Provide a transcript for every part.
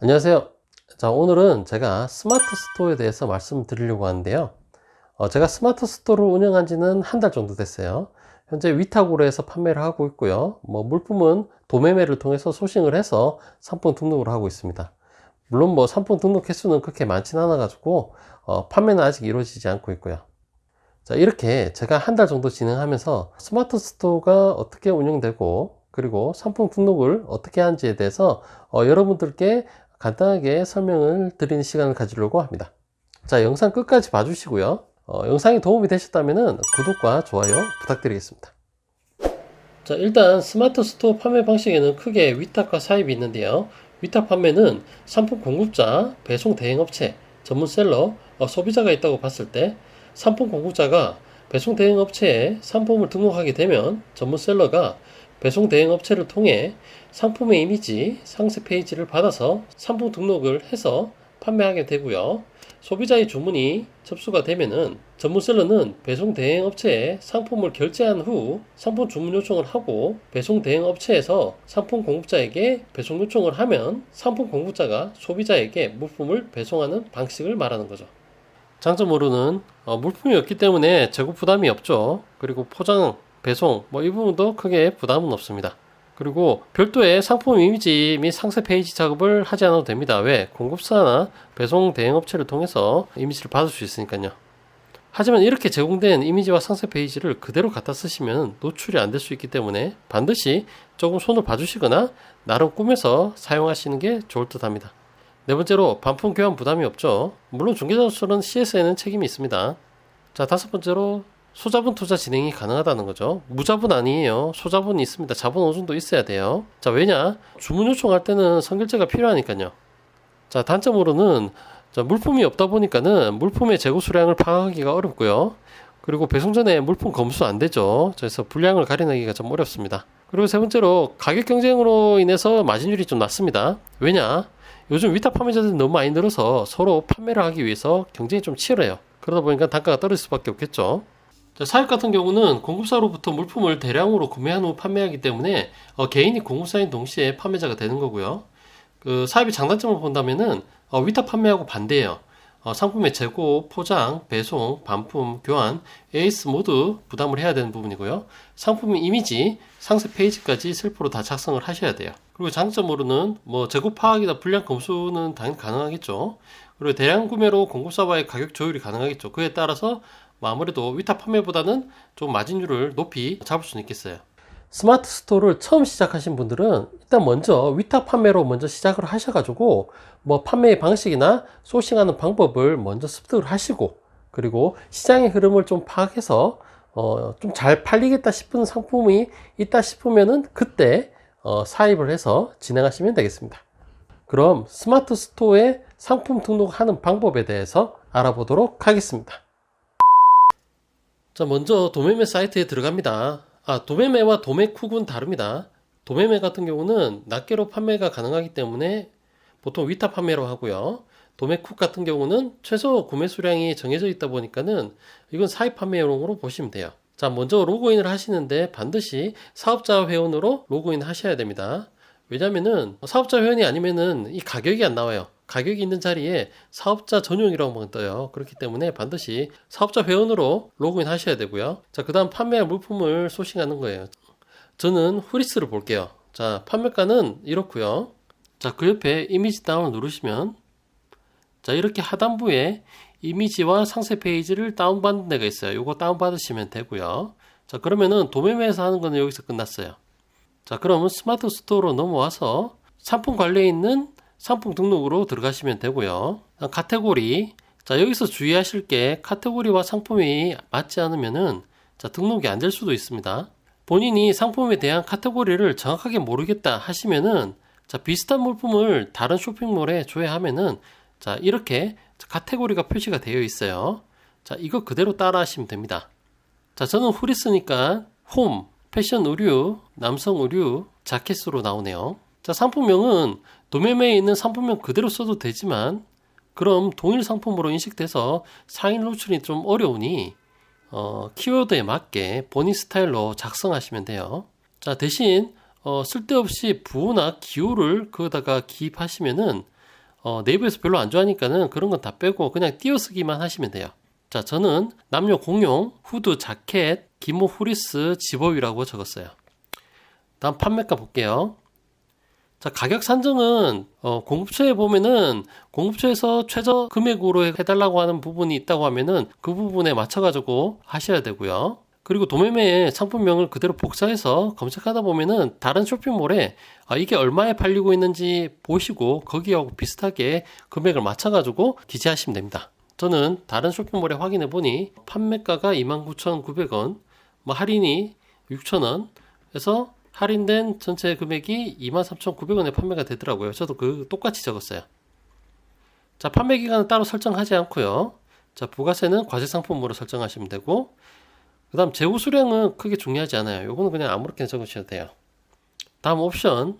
안녕하세요. 자, 오늘은 제가 스마트 스토어에 대해서 말씀드리려고 하는데요. 제가 스마트 스토어를 운영한 지는 한 달 정도 됐어요. 현재 위탁으로 해서 판매를 하고 있고요. 물품은 도매매를 통해서 소싱을 해서 상품 등록을 하고 있습니다. 물론 상품 등록 횟수는 그렇게 많지는 않아 가지고 판매는 아직 이루어지지 않고 있고요. 자, 이렇게 제가 한 달 정도 진행하면서 스마트 스토어가 어떻게 운영되고, 그리고 상품 등록을 어떻게 하는지에 대해서 여러분들께 간단하게 설명을 드리는 시간을 가지려고 합니다. 자, 영상 끝까지 봐주시고요. 영상이 도움이 되셨다면 구독과 좋아요 부탁드리겠습니다. 자, 일단 스마트 스토어 판매 방식에는 크게 위탁과 사입이 있는데요. 위탁 판매는 상품 공급자, 배송 대행업체, 전문 셀러, 소비자가 있다고 봤을 때, 상품 공급자가 배송 대행업체에 상품을 등록하게 되면 전문 셀러가 배송 대행업체를 통해 상품의 이미지, 상세 페이지를 받아서 상품 등록을 해서 판매하게 되고요. 소비자의 주문이 접수가 되면은 전문 셀러는 배송 대행 업체에 상품을 결제한 후 상품 주문 요청을 하고, 배송 대행 업체에서 상품 공급자에게 배송 요청을 하면 상품 공급자가 소비자에게 물품을 배송하는 방식을 말하는 거죠. 장점으로는 물품이 없기 때문에 재고 부담이 없죠. 그리고 포장, 배송 이 부분도 크게 부담은 없습니다. 그리고 별도의 상품 이미지 및 상세 페이지 작업을 하지 않아도 됩니다. 왜? 공급사나 배송 대행업체를 통해서 이미지를 받을 수 있으니까요. 하지만 이렇게 제공된 이미지와 상세 페이지를 그대로 갖다 쓰시면 노출이 안 될 수 있기 때문에 반드시 조금 손을 봐주시거나 나름 꾸며서 사용하시는 게 좋을 듯 합니다. 네 번째로, 반품 교환 부담이 없죠. 물론 중개사로서는 CS에는 책임이 있습니다. 자, 다섯 번째로, 소자본 투자 진행이 가능하다는 거죠. 무자본 아니에요. 소자본이 있습니다. 자본 어느 정도 있어야 돼요. 자, 왜냐? 주문 요청할 때는 선결제가 필요하니까요. 자, 단점으로는 물품이 없다 보니까는 물품의 재고 수량을 파악하기가 어렵고요. 그리고 배송 전에 물품 검수 안 되죠. 그래서 분량을 가려내기가 좀 어렵습니다. 그리고 세 번째로, 가격 경쟁으로 인해서 마진율이 좀 낮습니다. 왜냐? 요즘 위탁 판매자들이 너무 많이 늘어서 서로 판매를 하기 위해서 경쟁이 좀 치열해요. 그러다 보니까 단가가 떨어질 수밖에 없겠죠. 자, 사입 같은 경우는 공급사로부터 물품을 대량으로 구매한 후 판매하기 때문에 개인이 공급사인 동시에 판매자가 되는 거고요. 그 사입의 장단점을 본다면은 위탁 판매하고 반대예요. 상품의 재고, 포장, 배송, 반품, 교환, AS 모두 부담을 해야 되는 부분이고요. 상품의 이미지, 상세 페이지까지 셀프로 다 작성을 하셔야 돼요. 그리고 장점으로는 재고 파악이나 분량 검수는 당연히 가능하겠죠. 그리고 대량 구매로 공급사와의 가격 조율이 가능하겠죠. 그에 따라서 아무래도 위탁 판매보다는 좀 마진율을 높이 잡을 수는 있겠어요. 스마트 스토어를 처음 시작하신 분들은 일단 먼저 위탁 판매로 먼저 시작을 하셔가지고 판매의 방식이나 소싱하는 방법을 먼저 습득을 하시고, 그리고 시장의 흐름을 좀 파악해서 좀 잘 팔리겠다 싶은 상품이 있다 싶으면은 그때 사입을 해서 진행하시면 되겠습니다. 그럼 스마트 스토어에 상품 등록하는 방법에 대해서 알아보도록 하겠습니다. 자, 먼저 도매매 사이트에 들어갑니다. 도매매와 도매쿡은 다릅니다. 도매매 같은 경우는 낱개로 판매가 가능하기 때문에 보통 위탁 판매로 하고요. 도매쿡 같은 경우는 최소 구매 수량이 정해져 있다 보니까는 이건 사입 판매용으로 보시면 돼요. 자, 먼저 로그인을 하시는데 반드시 사업자 회원으로 로그인 하셔야 됩니다. 왜냐면은 사업자 회원이 아니면은 이 가격이 안 나와요. 가격이 있는 자리에 사업자 전용이라고 떠요. 그렇기 때문에 반드시 사업자 회원으로 로그인 하셔야 되고요. 자, 그 다음 판매할 물품을 소싱하는 거예요. 저는 후리스를 볼게요. 자, 판매가는 이렇고요. 자, 그 옆에 이미지 다운을 누르시면, 자, 이렇게 하단부에 이미지와 상세 페이지를 다운받는 데가 있어요. 이거 다운받으시면 되고요. 자, 그러면은 도매매에서 하는 거는 여기서 끝났어요. 자, 그러면 스마트 스토어로 넘어와서 상품 관리에 있는 상품 등록으로 들어가시면 되고요. 카테고리, 자, 여기서 주의하실 게 카테고리와 상품이 맞지 않으면은 등록이 안 될 수도 있습니다. 본인이 상품에 대한 카테고리를 정확하게 모르겠다 하시면은 비슷한 물품을 다른 쇼핑몰에 조회하면은 이렇게 카테고리가 표시가 되어 있어요. 자, 이거 그대로 따라 하시면 됩니다. 자, 저는 후리스니까 홈, 패션 의류, 남성 의류, 자켓으로 나오네요. 자, 상품명은 도매매에 있는 상품명 그대로 써도 되지만 그럼 동일 상품으로 인식돼서 상인 노출이 좀 어려우니 키워드에 맞게 본인 스타일로 작성하시면 돼요. 자, 대신 쓸데없이 부호나 기호를 거기다가 기입하시면은 네이버에서 별로 안 좋아하니까는 그런 건 다 빼고 그냥 띄어쓰기만 하시면 돼요. 자, 저는 남녀 공용, 후드, 자켓, 기모, 후리스, 집업이라고 적었어요. 다음 판매가 볼게요. 자, 가격 산정은 공급처에 보면은 공급처에서 최저 금액으로 해달라고 하는 부분이 있다고 하면은 그 부분에 맞춰가지고 하셔야 되고요. 그리고 도매매의 상품명을 그대로 복사해서 검색하다 보면은 다른 쇼핑몰에 이게 얼마에 팔리고 있는지 보시고 거기하고 비슷하게 금액을 맞춰가지고 기재하시면 됩니다. 저는 다른 쇼핑몰에 확인해 보니 판매가가 29,900원, 뭐 할인이 6,000원 해서 할인된 전체 금액이 23,900원에 판매가 되더라고요. 저도 똑같이 적었어요. 자, 판매 기간은 따로 설정하지 않고요. 자, 부가세는 과세상품으로 설정하시면 되고, 그 다음 재고 수량은 크게 중요하지 않아요. 요거는 그냥 아무렇게나 적으셔도 돼요. 다음 옵션.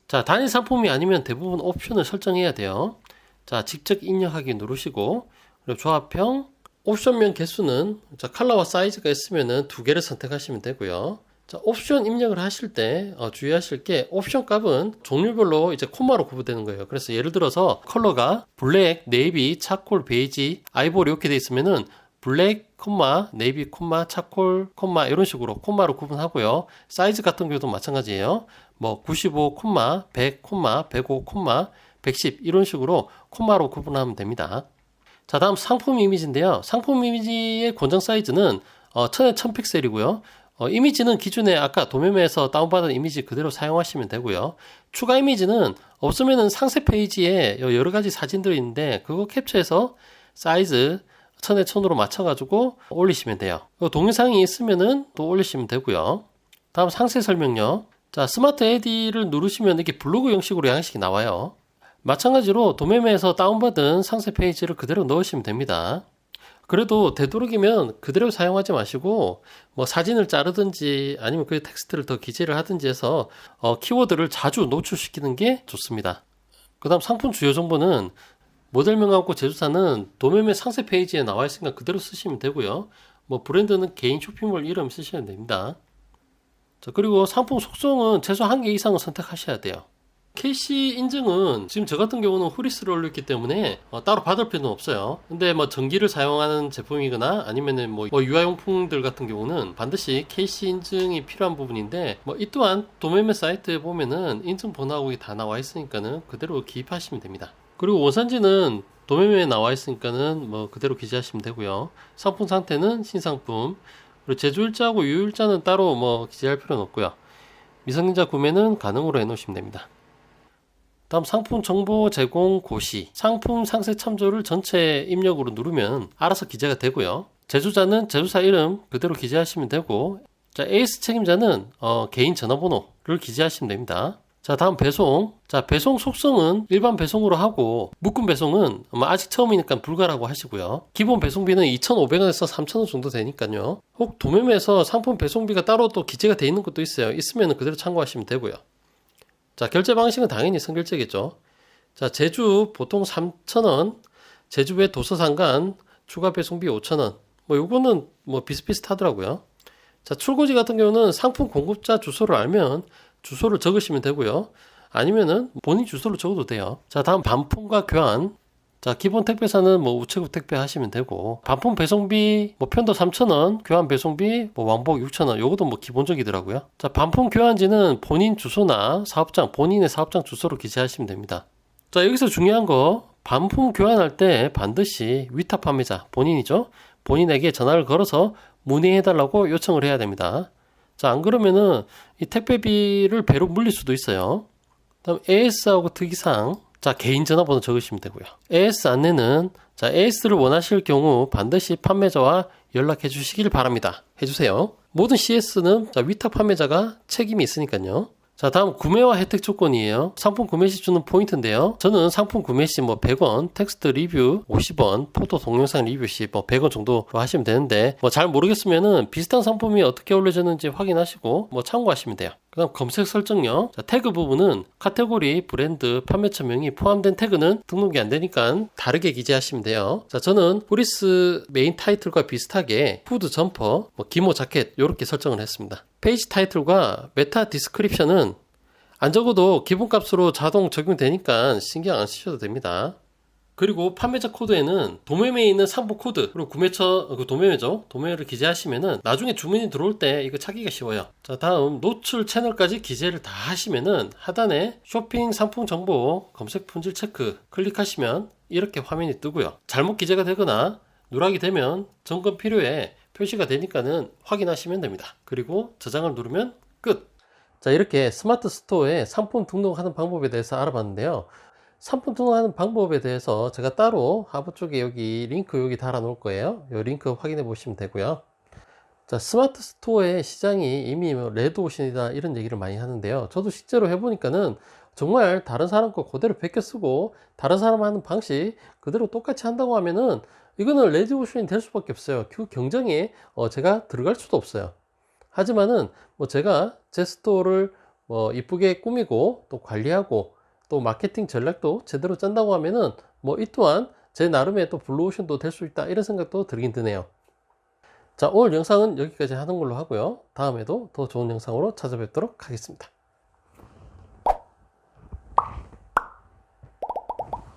자, 단일 상품이 아니면 대부분 옵션을 설정해야 돼요. 자, 직접 입력하기 누르시고, 그리고 조합형, 옵션명 개수는 자, 컬러와 사이즈가 있으면은 2개를 선택하시면 되고요. 자, 옵션 입력을 하실 때 주의하실 게 옵션 값은 종류별로 이제 콤마로 구분되는 거예요. 그래서 예를 들어서 컬러가 블랙, 네이비, 차콜, 베이지, 아이보리 이렇게 돼 있으면은 블랙, 네이비, 차콜, 이런 식으로 콤마로 구분하고요. 사이즈 같은 경우도 마찬가지예요. 뭐 95, 100, 105, 110 이런 식으로 콤마로 구분하면 됩니다. 자, 다음 상품 이미지인데요. 상품 이미지의 권장 사이즈는 1000에 1000픽셀이고요. 이미지는 기존에 아까 도매매에서 다운받은 이미지 그대로 사용하시면 되고요. 추가 이미지는 없으면은 상세 페이지에 여러 가지 사진들이 있는데 그거 캡처해서 사이즈 1000에 1000으로 맞춰가지고 올리시면 돼요. 동영상이 있으면은 또 올리시면 되고요. 다음 상세 설명요. 자, 스마트 AD를 누르시면 이렇게 블로그 형식으로 양식이 나와요. 마찬가지로 도매매에서 다운받은 상세 페이지를 그대로 넣으시면 됩니다. 그래도 되도록이면 그대로 사용하지 마시고 뭐 사진을 자르든지 아니면 그 텍스트를 더 기재를 하든지 해서 키워드를 자주 노출시키는 게 좋습니다. 그 다음 상품 주요 정보는 모델명하고 제조사는 도매매 상세 페이지에 나와 있으니까 그대로 쓰시면 되고요. 뭐 브랜드는 개인 쇼핑몰 이름 쓰시면 됩니다. 자, 그리고 상품 속성은 최소 1개 이상은 선택하셔야 돼요. KC 인증은 지금 저 같은 경우는 후리스를 올렸기 때문에 따로 받을 필요는 없어요. 근데 뭐 전기를 사용하는 제품이거나 아니면은 뭐 유아용품들 같은 경우는 반드시 KC 인증이 필요한 부분인데 이 또한 도매매 사이트에 보면은 인증 번호하고 다 나와 있으니까는 그대로 기입하시면 됩니다. 그리고 원산지는 도매매에 나와 있으니까는 뭐 그대로 기재하시면 되고요. 상품 상태는 신상품, 그리고 제조일자하고 유효일자는 따로 뭐 기재할 필요는 없고요. 미성년자 구매는 가능으로 해놓으시면 됩니다. 다음 상품 정보 제공 고시, 상품 상세 참조를 전체 입력으로 누르면 알아서 기재가 되고요. 제조자는 제조사 이름 그대로 기재하시면 되고, 자, AS 책임자는 개인 전화번호를 기재하시면 됩니다. 자, 다음 배송. 자, 배송 속성은 일반 배송으로 하고 묶음 배송은 아직 처음이니까 불가라고 하시고요. 기본 배송비는 2,500원에서 3,000원 정도 되니까요. 혹 도매매에서 상품 배송비가 따로 또 기재가 되어 있는 것도 있어요. 있으면 그대로 참고하시면 되고요. 자, 결제 방식은 당연히 선결제겠죠. 자, 제주 보통 3,000원, 제주 외 도서상간 추가 배송비 5,000원. 요거는 비슷비슷하더라고요. 자, 출고지 같은 경우는 상품 공급자 주소를 알면 주소를 적으시면 되고요. 아니면은 본인 주소를 적어도 돼요. 자, 다음 반품과 교환. 자, 기본 택배사는 우체국 택배 하시면 되고, 반품 배송비 편도 3,000원, 교환 배송비 왕복 6,000원. 요것도 기본적이더라고요. 자, 반품 교환지는 본인 주소나 본인의 사업장 주소로 기재하시면 됩니다. 자, 여기서 중요한 거, 반품 교환할 때 반드시 위탁 판매자, 본인이죠. 본인에게 전화를 걸어서 문의해달라고 요청을 해야 됩니다. 자, 안 그러면은 이 택배비를 배로 물릴 수도 있어요. 다음 AS하고 특이사항. 자, 개인 전화번호 적으시면 되고요. AS 안내는 AS를 원하실 경우 반드시 판매자와 연락해 주시길 바랍니다. 해주세요. 모든 CS는 위탁 판매자가 책임이 있으니까요. 자, 다음 구매와 혜택 조건이에요. 상품 구매 시 주는 포인트인데요. 저는 상품 구매 시 100원, 텍스트 리뷰 50원, 포토 동영상 리뷰 시 100원 정도 하시면 되는데 잘 모르겠으면은 비슷한 상품이 어떻게 올려졌는지 확인하시고 참고하시면 돼요. 그 다음 검색 설정요. 자, 태그 부분은 카테고리, 브랜드, 판매처명이 포함된 태그는 등록이 안 되니까 다르게 기재하시면 돼요. 자, 저는 후리스 메인 타이틀과 비슷하게 후드 점퍼, 기모 자켓 이렇게 설정을 했습니다. 페이지 타이틀과 메타 디스크립션은 안 적어도 기본값으로 자동 적용되니까 신경 안 쓰셔도 됩니다. 그리고 판매자 코드에는 도매매에 있는 상품 코드, 그리고 구매처, 도매매죠. 도매매를 기재하시면은 나중에 주문이 들어올 때 이거 찾기가 쉬워요. 자, 다음 노출 채널까지 기재를 다 하시면은 하단에 쇼핑 상품 정보 검색 품질 체크 클릭하시면 이렇게 화면이 뜨고요. 잘못 기재가 되거나 누락이 되면 점검 필요에 표시가 되니까는 확인하시면 됩니다. 그리고 저장을 누르면 끝. 자, 이렇게 스마트 스토어에 상품 등록하는 방법에 대해서 알아봤는데요. 상품 등록하는 방법에 대해서 제가 따로 하부 쪽에 여기 링크 여기 달아 놓을 거예요. 이 링크 확인해 보시면 되고요. 자, 스마트 스토어의 시장이 이미 뭐 레드오션이다 이런 얘기를 많이 하는데요. 저도 실제로 해보니까는 정말 다른 사람 거 그대로 베껴 쓰고 다른 사람 하는 방식 그대로 똑같이 한다고 하면은 이거는 레드오션이 될 수밖에 없어요. 그 경쟁에 제가 들어갈 수도 없어요. 하지만은 뭐 제가 제 스토어를 뭐 이쁘게 꾸미고 또 관리하고 또 마케팅 전략도 제대로 짠다고 하면은 뭐 이 또한 제 나름의 또 블루오션도 될 수 있다 이런 생각도 들긴 드네요. 자, 오늘 영상은 여기까지 하는 걸로 하고요. 다음에도 더 좋은 영상으로 찾아뵙도록 하겠습니다.